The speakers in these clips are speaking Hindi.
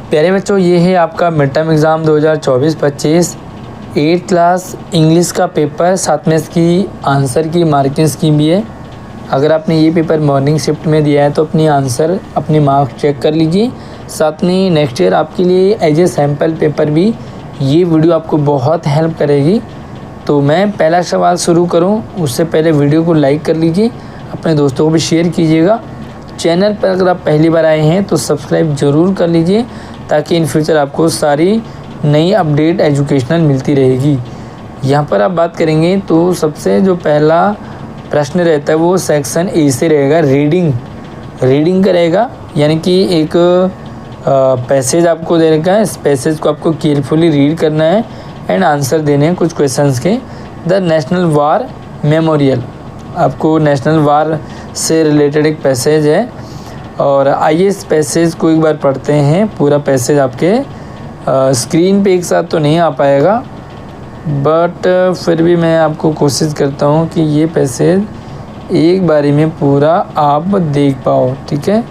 प्यारे बच्चों, ये है आपका mid term exam 2024-25 8th class English का पेपर, साथ में इसकी आंसर की मार्किंग स्कीम भी है। अगर आपने ये पेपर मॉर्निंग शिफ्ट में दिया है तो अपनी आंसर अपनी मार्क्स चेक कर लीजिए। साथ में नेक्स्ट ईयर आपके लिए एज ए सैम्पल पेपर भी ये वीडियो आपको बहुत हेल्प करेगी। तो मैं पहला सवाल शुरू करूं उससे पहले वीडियो को लाइक कर लीजिए, अपने दोस्तों को भी शेयर कीजिएगा। चैनल पर अगर आप पहली बार आए हैं तो सब्सक्राइब ज़रूर कर लीजिए, ताकि इन फ्यूचर आपको सारी नई अपडेट एजुकेशनल मिलती रहेगी। यहाँ पर आप बात करेंगे तो सबसे जो पहला प्रश्न रहता है वो सेक्शन ए से रहेगा, रीडिंग का रहेगा। यानी कि एक पैसेज आपको दे रखा है, इस पैसेज को आपको केयरफुली रीड करना है एंड आंसर देने हैं कुछ क्वेश्चंस के। द नेशनल वार मेमोरियल, आपको नेशनल वार से रिलेटेड एक पैसेज है, और आइए इस पैसेज को एक बार पढ़ते हैं। पूरा पैसेज आपके स्क्रीन पे एक साथ तो नहीं आ पाएगा, बट फिर भी मैं आपको कोशिश करता हूँ कि ये पैसेज एक बारी में पूरा आप देख पाओ। ठीक है,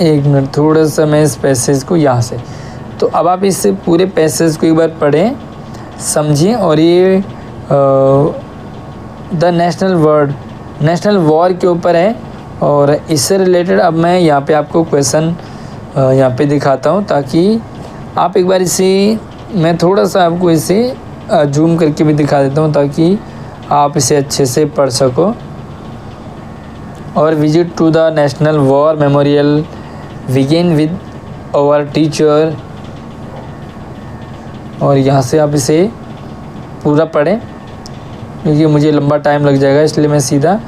एक मिनट, थोड़ा सा मैं इस पैसेज को यहाँ से, तो अब आप इस पूरे पैसेज को एक बार पढ़ें, समझें। और ये द नेशनल वॉर के ऊपर है, और इससे रिलेटेड अब मैं यहाँ पे आपको क्वेश्चन यहाँ पे दिखाता हूँ, ताकि आप एक बार इसे, मैं थोड़ा सा आपको इसे जूम करके भी दिखा देता हूँ ताकि आप इसे अच्छे से पढ़ सको। और visit to the national war memorial begin with our teacher, और यहाँ से आप इसे पूरा पढ़ें, क्योंकि मुझे लंबा टाइम लग जाएगा, इसलिए मैं सीधा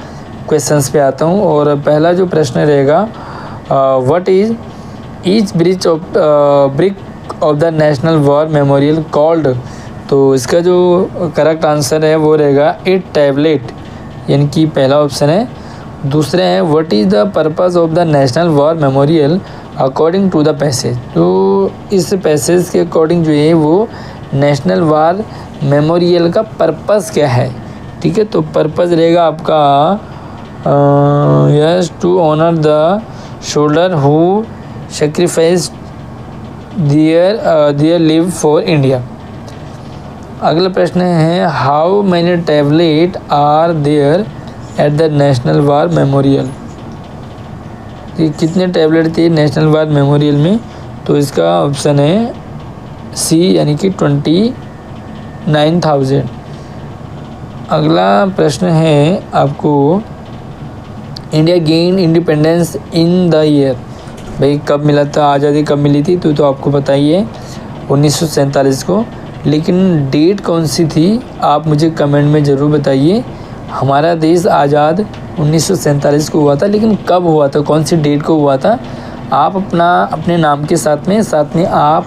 क्वेश्चंस पे आता हूँ। और पहला जो प्रश्न रहेगा, what is each brick of the national war memorial called. तो इसका जो करेक्ट आंसर है वो रहेगा इट टैबलेट, यानी कि पहला ऑप्शन है। दूसरा है what is the purpose of the national war memorial according to the passage. तो इस पैसेज के अकॉर्डिंग जो है वो नेशनल वॉर मेमोरियल का पर्पस क्या है। ठीक है, तो पर्पस रहेगा आपका yes to honour the soldier who sacrifice their live for India. अगला प्रश्न है how many tablet are there at the national war memorial. ये कितने टैबलेट थे नेशनल वॉर मेमोरियल में, तो इसका ऑप्शन है सी, यानी कि 29,000। अगला प्रश्न है आपको India gain independence in the year. भाई कब मिला था, आज़ादी कब मिली थी, तो आपको पता ही है 1947 को, लेकिन डेट कौन सी थी आप मुझे कमेंट में ज़रूर बताइए। हमारा देश आज़ाद 1947 को हुआ था, लेकिन कब हुआ था, कौन सी डेट को हुआ था। आप अपने नाम के साथ में आप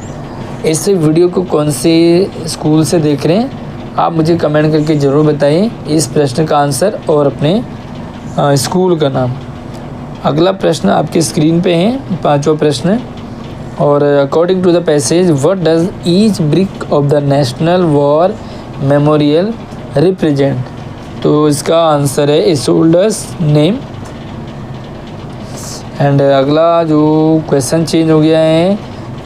इस वीडियो को कौन से स्कूल से देख रहे हैं आप मुझे कमेंट करके ज़रूर बताइए इस प्रश्न का आंसर और अपने स्कूल का नाम। अगला प्रश्न आपकी स्क्रीन पे है, पांचवा प्रश्न, और according to the passage what does each brick of the national war memorial represent. तो इसका आंसर है ए सोल्डर्स नेम। एंड अगला जो क्वेश्चन चेंज हो गया है,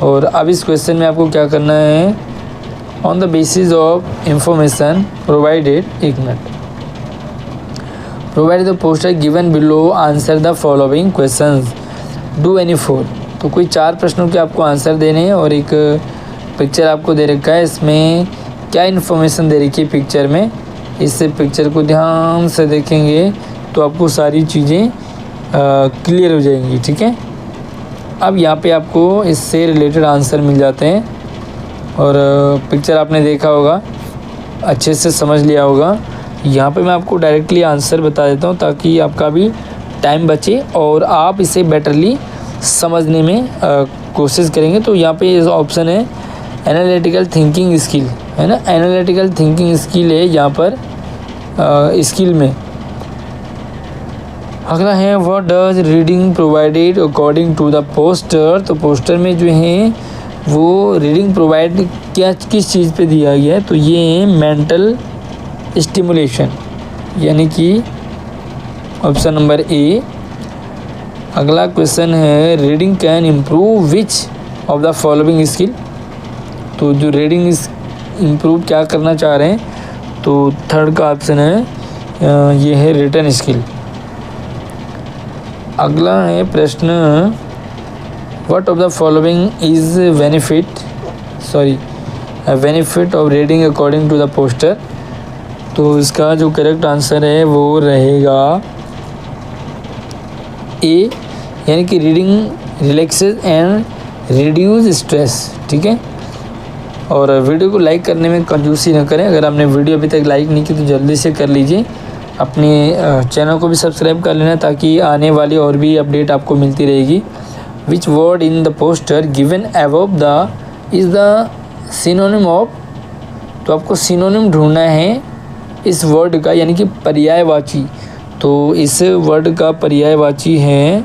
और अब इस क्वेश्चन में आपको क्या करना है, on the basis of information provided, एक minute, provide the poster given below answer the following questions do any four. तो कोई 4 प्रश्नों के आपको आंसर देने हैं, और एक पिक्चर आपको दे रखा है, इसमें क्या इन्फॉर्मेशन दे रखी है पिक्चर में। इस पिक्चर को ध्यान से देखेंगे तो आपको सारी चीज़ें क्लियर हो जाएंगी। ठीक है, अब यहाँ पे आपको इससे रिलेटेड आंसर मिल जाते हैं, और पिक्चर आपने देखा होगा, अच्छे से समझ लिया होगा। यहाँ पे मैं आपको डायरेक्टली आंसर बता देता हूँ ताकि आपका भी टाइम बचे और आप इसे बेटरली समझने में कोशिश करेंगे। तो यहाँ पे इस ऑप्शन है एनालिटिकल थिंकिंग स्किल, है ना, एनालिटिकल थिंकिंग स्किल है यहाँ पर स्किल में। अगला है what does reading provided according to the poster. तो पोस्टर में जो है वो रीडिंग प्रोवाइड किस चीज़ पे दिया गया है, तो ये है मेंटल स्टिमुलेशन, यानी कि ऑप्शन नंबर ए अगला क्वेश्चन है reading can improve which of the following skill. तो जो रीडिंग इम्प्रूव क्या करना चाह रहे हैं, तो थर्ड का ऑप्शन है ये है रिटन स्किल। अगला है प्रश्न what of the following is benefit of reading according to the poster. तो इसका जो करेक्ट आंसर है वो रहेगा ए, यानी कि reading relaxes and reduce stress. ठीक है, और वीडियो को लाइक करने में कंजूसी न करें। अगर आपने वीडियो अभी तक लाइक नहीं की तो जल्दी से कर लीजिए। अपने चैनल को भी सब्सक्राइब कर लेना ताकि आने वाली और भी अपडेट आपको मिलती रहेगी। Which word in the poster given above the is the synonym of. तो आपको सिनोनिम ढूंढना है इस वर्ड का, यानी कि पर्यायवाची। तो इस वर्ड का पर्यायवाची है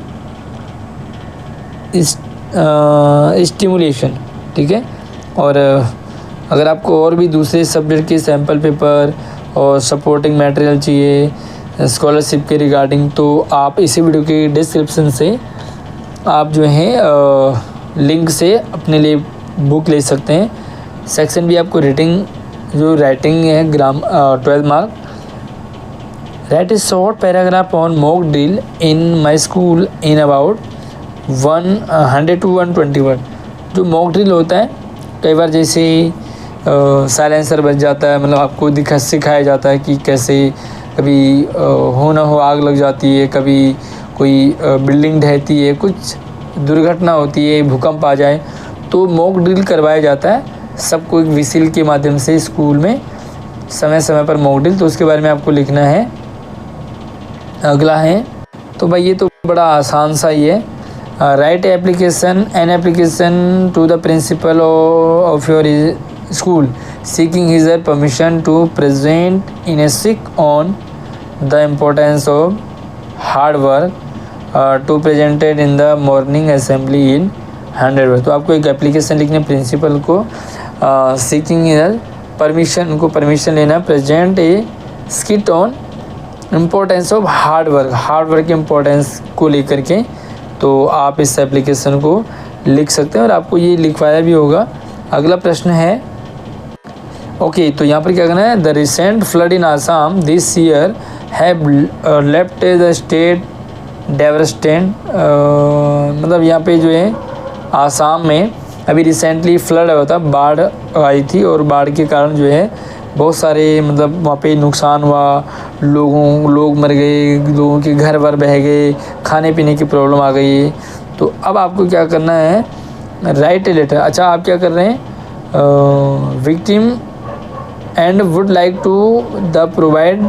स्टिमुलेशन। ठीक है, और अगर आपको और भी दूसरे सब्जेक्ट के सैम्पल पेपर और सपोर्टिंग मटेरियल चाहिए स्कॉलरशिप के रिगार्डिंग, तो आप इसी वीडियो के डिस्क्रिप्शन से आप जो है लिंक से अपने लिए बुक ले सकते हैं। सेक्शन भी आपको राइटिंग है 12 mark. Right A short paragraph on mock drill in my school in about 100 to 120 word. जो मॉक ड्रिल होता है कई बार जैसे साइलेंसर बज जाता है, मतलब आपको सिखाया जाता है कि कैसे कभी हो ना हो आग लग जाती है, कभी कोई बिल्डिंग ढहती है, कुछ दुर्घटना होती है, भूकंप आ जाए, तो मॉक ड्रिल करवाया जाता है सबको एक विसिल के माध्यम से स्कूल में समय समय पर मॉक ड्रिल। तो उसके बारे में आपको लिखना है। अगला है, तो भाई ये तो बड़ा आसान सा ही है। Write an application to the principal of your school seeking his permission to present in a skit on the importance of hard work to presented in the morning assembly in 100 word. तो आपको एक एप्लीकेशन लिखने प्रिंसिपल को सीकिंग हिज परमिशन, उनको परमिशन लेना present a skit on importance of hard work के इम्पोर्टेंस को लेकर के। तो आप इस एप्लीकेशन को लिख सकते हैं और आपको ये लिखवाया भी होगा। अगला प्रश्न है ओके, तो यहाँ पर क्या करना है, the recent flood in Assam this year have left the state devastated. मतलब यहाँ पे जो है आसाम में अभी रिसेंटली फ्लड हुआ था, बाढ़ आई थी, और बाढ़ के कारण जो है बहुत सारे मतलब वहाँ पे नुकसान हुआ, लोग मर गए, लोगों के घर वर बह गए, खाने पीने की प्रॉब्लम आ गई। तो अब आपको क्या करना है, राइट ए लेटर। अच्छा, आप क्या कर रहे हैं, victim and would like to the provide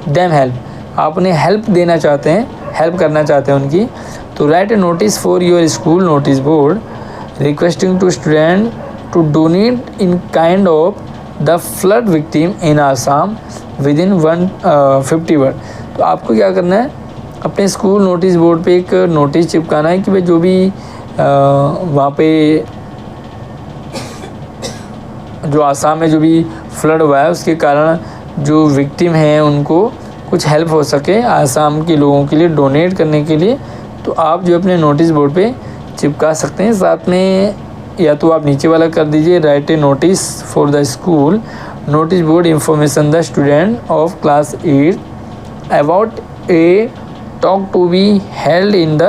them help. आप उन्हें हेल्प देना चाहते हैं, हेल्प करना चाहते हैं उनकी। तो write a notice for your school notice board requesting to student to donate in kind of the flood victim in Assam within 150 word. तो आपको क्या करना है, अपने स्कूल नोटिस बोर्ड पे एक नोटिस चिपकाना है कि भाई जो भी वहाँ पे जो आसाम में जो भी फ्लड हुआ है उसके कारण जो विक्टिम हैं उनको कुछ हेल्प हो सके आसाम के लोगों के लिए डोनेट करने के लिए। तो आप जो अपने नोटिस बोर्ड पे चिपका सकते हैं। साथ में या तो आप नीचे वाला कर दीजिए, write a notice for the school notice board information the student of class 8 about a talk to be held in the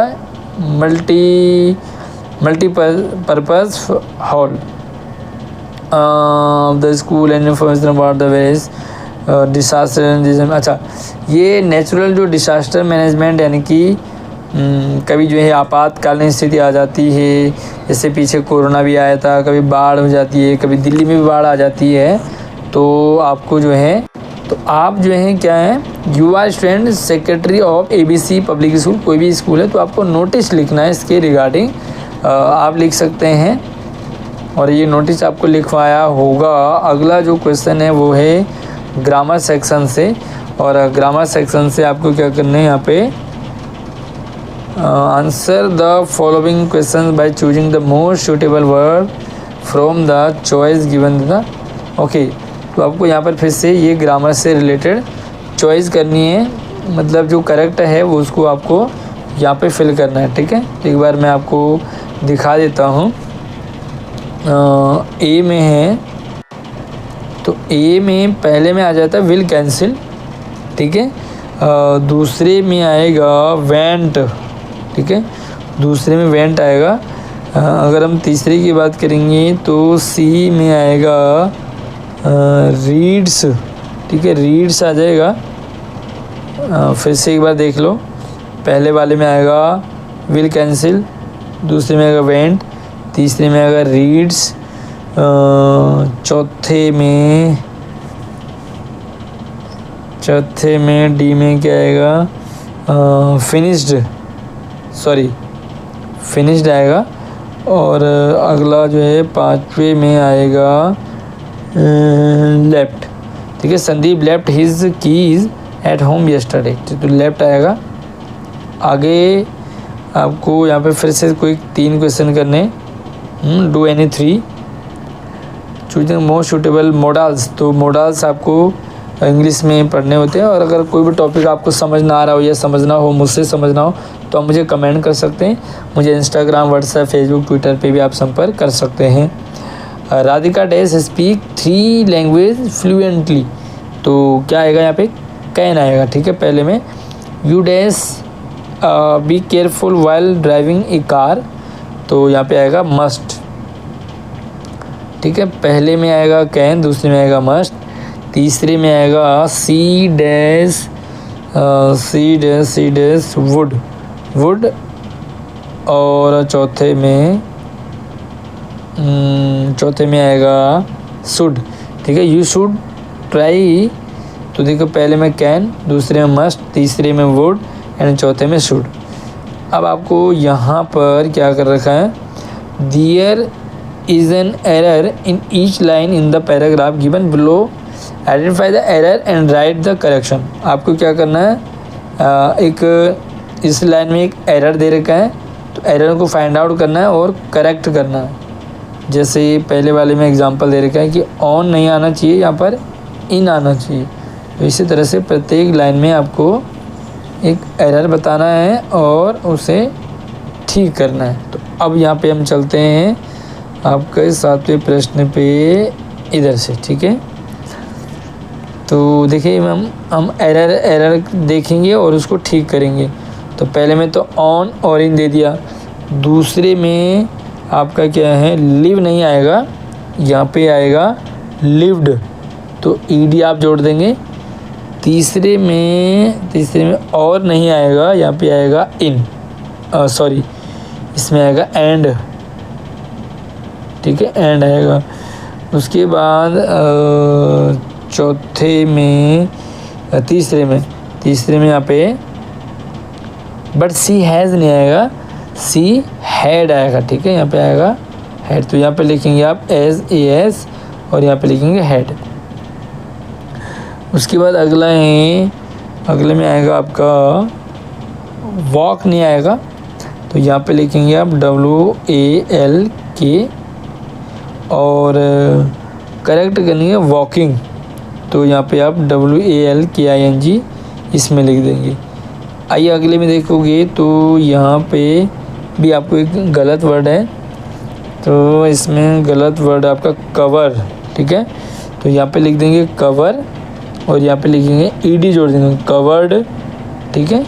multipurpose hall the school and information about the various disaster. अच्छा, ये नेचुरल जो डिसास्टर मैनेजमेंट यानी कि कभी जो है आपातकालीन स्थिति आ जाती है, जैसे पीछे कोरोना भी आया था, कभी बाढ़ हो जाती है, कभी दिल्ली में भी बाढ़ आ जाती है। तो आपको जो है, तो आप जो है क्या है, you are student secretary of ABC public school, कोई भी स्कूल है तो आपको नोटिस लिखना है इसके रिगार्डिंग। आप लिख सकते हैं और ये नोटिस आपको लिखवाया होगा। अगला जो क्वेश्चन है वो है ग्रामर सेक्शन से, और ग्रामर सेक्शन से आपको क्या करना है, यहाँ पे answer the following question by choosing the most suitable word from the choice given the. Okay, तो आपको यहाँ पर फिर से ये ग्रामर से रिलेटेड चॉइस करनी है, मतलब जो करेक्ट है वो उसको आपको यहाँ पे फिल करना है, ठीक है। एक बार मैं आपको दिखा देता हूँ। ए में है तो ए में पहले में आ जाता है विल कैंसिल, ठीक है। दूसरे में आएगा वेंट, ठीक है, दूसरे में वेंट आएगा। अगर हम तीसरे की बात करेंगे तो सी में आएगा रीड्स, ठीक है, रीड्स आ जाएगा। फिर से एक बार देख लो, पहले वाले में आएगा विल कैंसिल, दूसरे में आएगा वेंट, तीसरे में आएगा रीड्स, चौथे में डी में क्या आएगा, फिनिश्ड आएगा। और अगला जो है पाँचवें में आएगा लेफ्ट, ठीक है। Sandeep left his keys at home yesterday, तो लेफ्ट आएगा। आगे आपको यहाँ पे फिर से कोई 3 क्वेश्चन करने, do any 3, choosing most suitable models. तो मॉडल्स आपको इंग्लिश में पढ़ने होते हैं। और अगर कोई भी टॉपिक आपको समझ ना आ रहा हो या समझना हो, मुझसे समझना हो, तो आप मुझे कमेंट कर सकते हैं। मुझे इंस्टाग्राम, व्हाट्सएप, फेसबुक, ट्विटर पे भी आप संपर्क कर सकते हैं। Radhika dash speak 3 language fluently, तो क्या आएगा यहाँ पे, कैन आएगा, ठीक है। पहले में you dash be careful while driving A car, तो यहाँ पे आएगा मस्ट, ठीक है। पहले में आएगा कैन, दूसरे में आएगा मस्ट, तीसरे में आएगा सी डैश वुड, और चौथे में आएगा शुड, ठीक है। यू शुड ट्राई, तो देखो पहले में कैन, दूसरे में मस्ट, तीसरे में वुड एंड चौथे में शुड। अब आपको यहाँ पर क्या कर रखा है, there is an error in each line in the paragraph given below, identify the error and write the correction. आपको क्या करना है, एक इस लाइन में एक एरर दे रखा है, तो एरर को फाइंड आउट करना है और करेक्ट करना है। जैसे पहले वाले में एग्जांपल दे रखा है कि ऑन नहीं आना चाहिए, यहाँ पर इन आना चाहिए। तो इसी तरह से प्रत्येक लाइन में आपको एक एरर बताना है और उसे ठीक करना है। तो अब यहाँ पे हम चलते हैं आपके 7वें प्रश्न पे इधर से, ठीक है। तो देखिए हम एरर देखेंगे और उसको ठीक करेंगे। तो पहले में तो ऑन और इन दे दिया, दूसरे में आपका क्या है, लिव नहीं आएगा, यहाँ पे आएगा लिव्ड, तो ईडी आप जोड़ देंगे। तीसरे में और नहीं आएगा, यहाँ पे आएगा इन, इसमें आएगा एंड, ठीक है, एंड आएगा। उसके बाद तीसरे में यहाँ पे बट सी हैज़ नहीं आएगा, सी हैड आएगा, ठीक है, यहाँ पे आएगा हैड। तो यहाँ पे लिखेंगे आप एज एस और यहाँ पे लिखेंगे हैड। उसके बाद अगले में आएगा आपका वॉक नहीं आएगा, तो यहाँ पे लिखेंगे आप WALK और करेक्ट करेंगे वॉकिंग, तो यहाँ पे आप WALKING इसमें लिख देंगे। आइए अगले में देखोगे तो यहाँ पे भी आपको एक गलत वर्ड है, तो इसमें गलत वर्ड आपका कवर, ठीक है, तो यहाँ पे लिख देंगे कवर और यहाँ पे लिखेंगे ईडी जोड़ देंगे कवर्ड, ठीक है।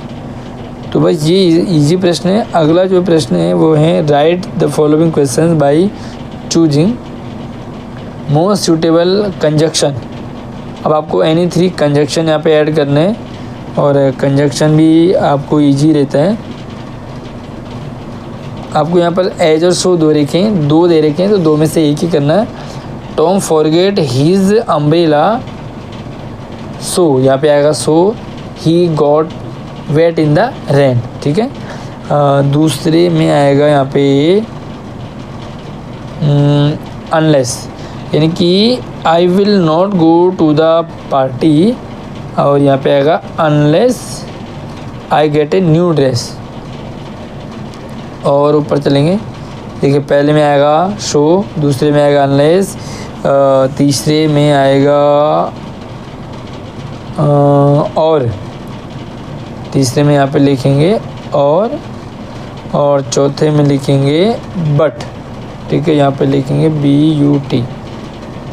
तो बस ये इजी प्रश्न है। अगला जो प्रश्न है वो है right the following questions by choosing most suitable conjunction. अब आपको एनी 3 कंजक्शन यहाँ पे ऐड करने हैं और कंजक्शन भी आपको इजी रहता है। आपको यहाँ पर एज और सो 2 दे रखे हैं, तो 2 में से एक ही करना है। Tom forget his umbrella, so यहाँ पे आएगा so he got wet in the rain, ठीक है। दूसरे में आएगा यहाँ पे अनलेस, यानी कि I will not go to the party, और यहाँ पे आएगा unless I get a new dress. और ऊपर चलेंगे, देखिए पहले में आएगा शो, दूसरे में आएगा अनलेस, तीसरे में आएगा और तीसरे में यहाँ पे लिखेंगे और चौथे में लिखेंगे बट, ठीक है, यहाँ पे लिखेंगे BUT,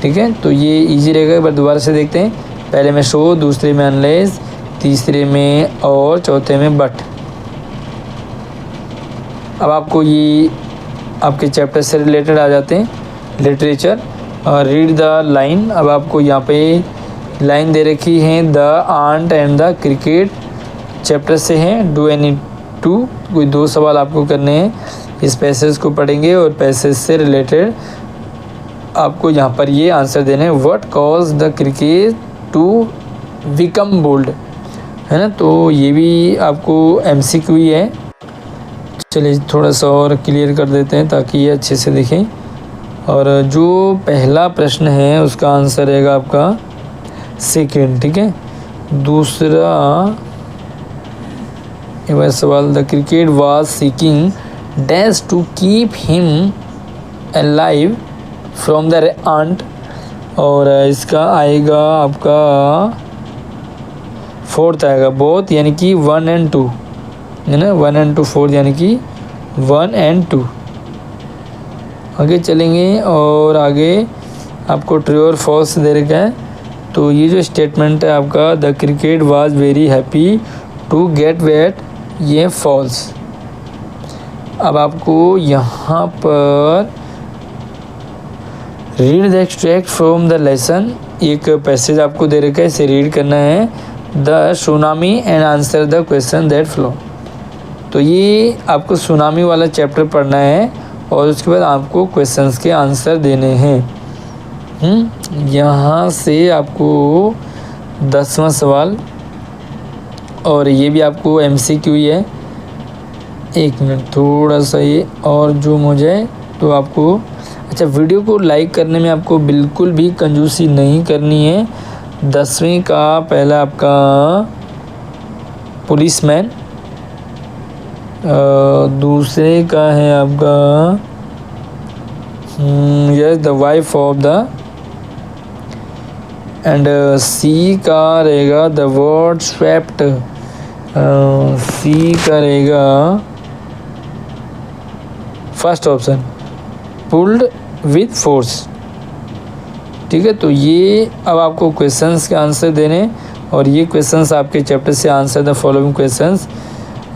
ठीक है। तो ये इजी रहेगा। एक बार दोबारा से देखते हैं। पहले में शो, दूसरे में अनलेस, तीसरे में और, चौथे में बट। अब आपको ये आपके चैप्टर से रिलेटेड आ जाते हैं। Literature, read the line. अब आपको यहाँ पे लाइन दे रखी है, the ant and the cricket chapter से हैं। डू एनी टू, कोई 2 सवाल आपको करने हैं। इस पैसेज को पढ़ेंगे और पैसेज से रिलेटेड आपको यहाँ पर ये आंसर देने हैं। What cause the cricket to become bold, है ना। तो ये भी आपको MCQ ही है। चलिए थोड़ा सा और क्लियर कर देते हैं ताकि ये अच्छे से दिखें। और जो पहला प्रश्न है उसका आंसर रहेगा आपका सेकेंड, ठीक है। दूसरा एक सवाल, the cricket was seeking dash to keep him alive from the ant, और इसका आएगा आपका फोर्थ आएगा बोथ, यानी कि 1 और 2, है ना। 1 और 2 फोर्थ, यानी कि 1 और 2। आगे चलेंगे और आगे आपको ट्रू और फॉल्स दे रखा है। तो ये जो स्टेटमेंट है आपका, the cricket was very happy to get wet, ये फॉल्स। अब आपको यहाँ पर read the extract from the lesson, एक पैसेज आपको दे रखा है, इसे रीड करना है। The tsunami and answer the question that follow. तो ये आपको सुनामी वाला चैप्टर पढ़ना है और उसके बाद आपको क्वेश्चंस के आंसर देने हैं। यहाँ से आपको 10वां सवाल, और ये भी आपको MCQ ही है। एक मिनट, थोड़ा सा ये और जूम हो जाए तो आपको, अच्छा, वीडियो को लाइक करने में आपको बिल्कुल भी कंजूसी नहीं करनी है। 10वीं का पहला आपका पुलिसमैन, दूसरे का है आपका yes the wife of the, and C का रहेगा द वर्ड स्वेप्ट, सी का रहेगा first option pulled with force, ठीक है। तो ये अब आपको क्वेश्चंस के आंसर देने, और ये क्वेश्चंस आपके चैप्टर से आंसर द फॉलोइंग क्वेश्चंस।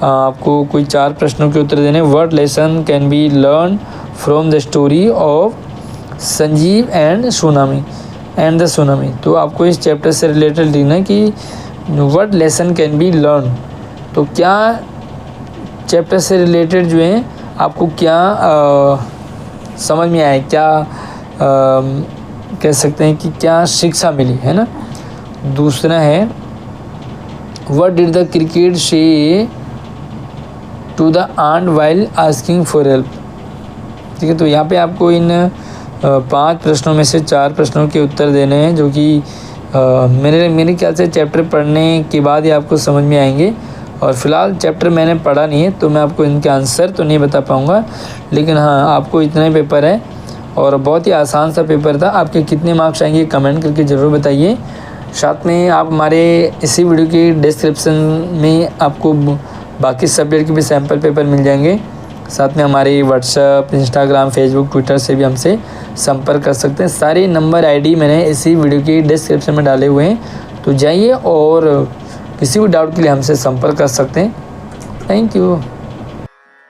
आपको कोई 4 प्रश्नों के उत्तर देने। What lesson can be learn from the story of Sanjeev and the tsunami. तो आपको इस चैप्टर से रिलेटेड लिखना है कि what lesson can be learn, तो क्या चैप्टर से रिलेटेड जो है आपको क्या समझ में आए, क्या कह सकते हैं कि क्या शिक्षा मिली, है ना। दूसरा है what did the cricket say to the ant while asking for help, ठीक है। तो यहाँ पे आपको इन 5 प्रश्नों में से 4 प्रश्नों के उत्तर देने हैं, जो कि मेरे ख्याल से चैप्टर पढ़ने के बाद ही आपको समझ में आएंगे। और फ़िलहाल चैप्टर मैंने पढ़ा नहीं है तो मैं आपको इनके आंसर तो नहीं बता पाऊँगा, लेकिन हाँ आपको इतने पेपर है और बहुत ही आसान सा पेपर था। आपके कितने मार्क्स आएंगे कमेंट करके ज़रूर बताइए। साथ में आप हमारे इसी वीडियो की डिस्क्रिप्शन में आपको बाकी सब्जेक्ट के भी सैम्पल पेपर मिल जाएंगे। साथ में हमारे व्हाट्सएप, इंस्टाग्राम, फेसबुक, ट्विटर से भी हमसे संपर्क कर सकते हैं। सारे नंबर ID मैंने इसी वीडियो की डिस्क्रिप्शन में डाले हुए हैं, तो जाइए और किसी भी डाउट के लिए हमसे संपर्क कर सकते हैं। Thank you.